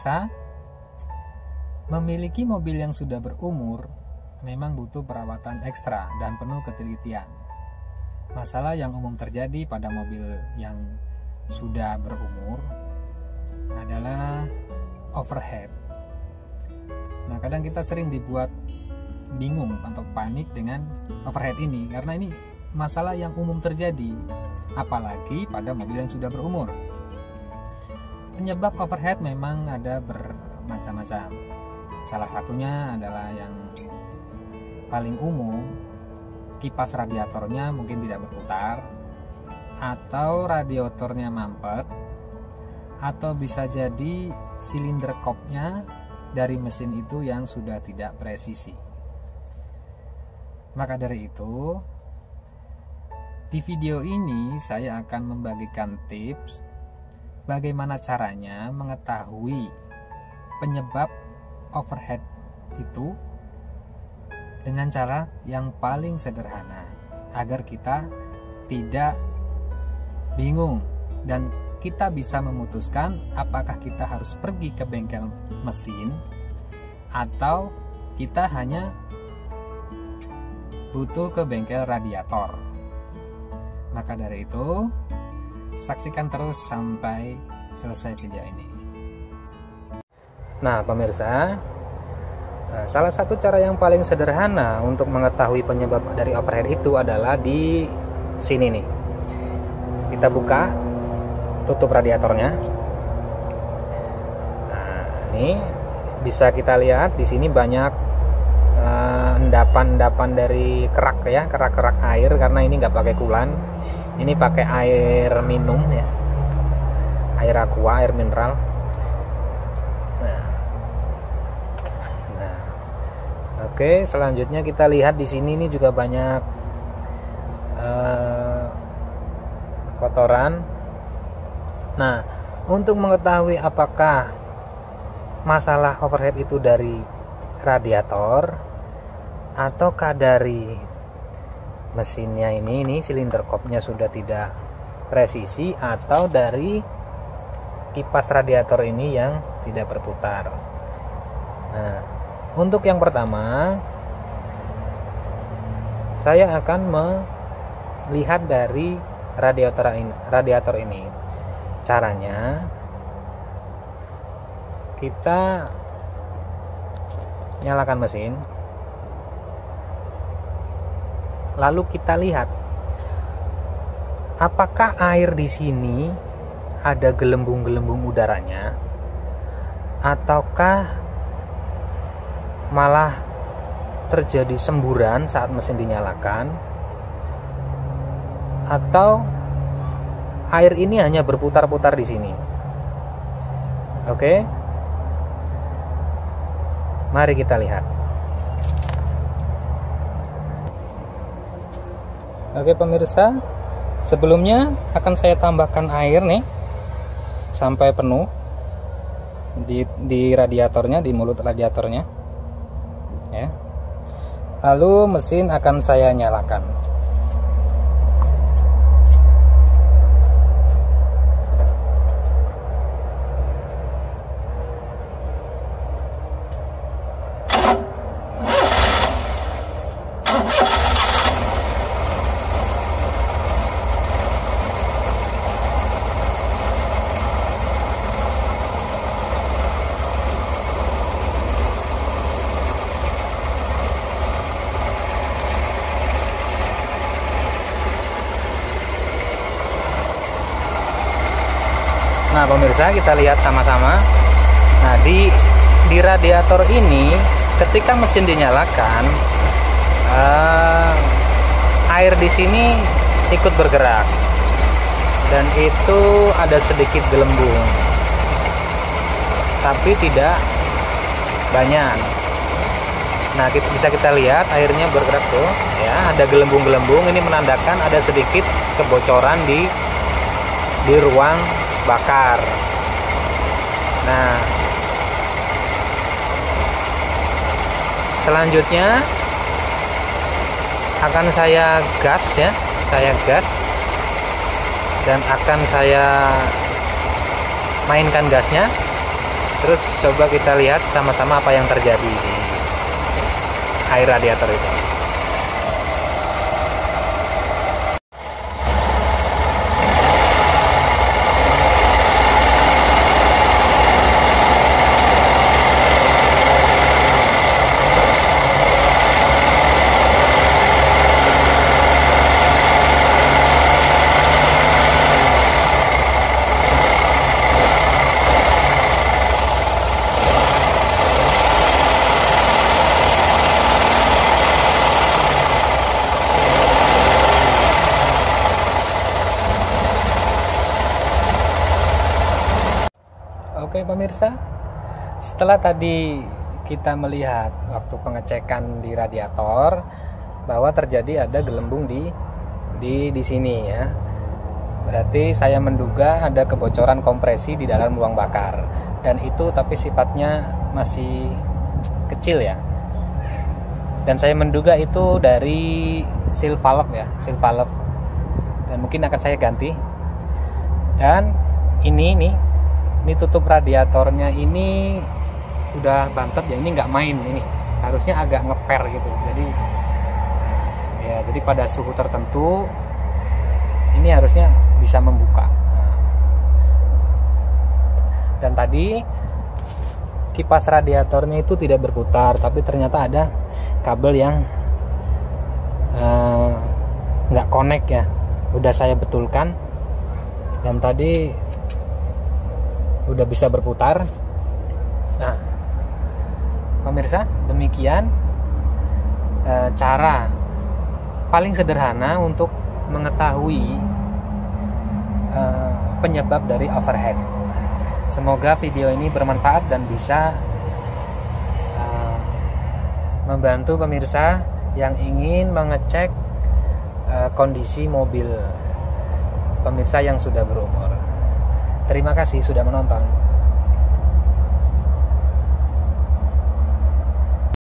pemirsa, memiliki mobil yang sudah berumur memang butuh perawatan ekstra dan penuh ketelitian. Masalah yang umum terjadi pada mobil yang sudah berumur adalah overheat. Nah, kadang kita sering dibuat bingung atau panik dengan overheat ini karena ini masalah yang umum terjadi, apalagi pada mobil yang sudah berumur. Penyebab overheat memang ada bermacam-macam. Salah satunya adalah yang paling umum, kipas radiatornya mungkin tidak berputar, atau radiatornya mampet, atau bisa jadi silinder kopnya dari mesin itu yang sudah tidak presisi. Maka dari itu, di video ini saya akan membagikan tips bagaimana caranya mengetahui penyebab overheat itu dengan cara yang paling sederhana agar kita tidak bingung dan kita bisa memutuskan apakah kita harus pergi ke bengkel mesin atau kita hanya butuh ke bengkel radiator. Maka dari itu, saksikan terus sampai selesai video ini. Nah, pemirsa, salah satu cara yang paling sederhana untuk mengetahui penyebab dari overheat itu adalah di sini nih. Kita buka, tutup radiatornya. Nah, ini bisa kita lihat di sini banyak endapan-endapan dari kerak ya, kerak-kerak air karena ini nggak pakai kulan. Ini pakai air minum ya, air aqua, air mineral. Oke, selanjutnya kita lihat di sini ini juga banyak kotoran. Nah, untuk mengetahui apakah masalah overheat itu dari radiator ataukah dari mesinnya ini silinder kopnya sudah tidak presisi atau dari kipas radiator ini yang tidak berputar. Nah, untuk yang pertama, saya akan melihat dari radiator ini. Caranya, kita nyalakan mesin, lalu kita lihat apakah air di sini ada gelembung-gelembung udaranya ataukah malah terjadi semburan saat mesin dinyalakan, atau air ini hanya berputar-putar di sini. Oke, mari kita lihat. Oke pemirsa, sebelumnya akan saya tambahkan air nih sampai penuh di radiatornya, di mulut radiatornya ya. Lalu mesin akan saya nyalakan. Nah pemirsa, kita lihat sama-sama. Nah di radiator ini ketika mesin dinyalakan, air di sini ikut bergerak dan itu ada sedikit gelembung, tapi tidak banyak. Nah bisa kita lihat airnya bergerak tuh ya, ada gelembung-gelembung. Ini menandakan ada sedikit kebocoran di ruang bakar. Nah, selanjutnya akan saya gas ya, dan akan saya mainkan gasnya Terus coba kita lihat sama-sama apa yang terjadi di air radiator itu. Oke pemirsa, setelah tadi kita melihat waktu pengecekan di radiator bahwa terjadi ada gelembung di sini ya. Berarti saya menduga ada kebocoran kompresi di dalam ruang bakar, dan itu tapi sifatnya masih kecil ya. Dan saya menduga itu dari seal valve ya, seal valve. Dan mungkin akan saya ganti. Dan ini tutup radiatornya ini udah bantet ya, ini nggak main, ini harusnya agak ngeper gitu. Jadi pada suhu tertentu ini harusnya bisa membuka. Dan tadi kipas radiatornya itu tidak berputar, tapi ternyata ada kabel yang nggak connect ya. Udah saya betulkan dan tadi udah bisa berputar. Nah pemirsa, demikian cara paling sederhana untuk mengetahui penyebab dari overhead. Semoga video ini bermanfaat dan bisa membantu pemirsa yang ingin mengecek kondisi mobil pemirsa yang sudah berumur. Terima kasih sudah menonton.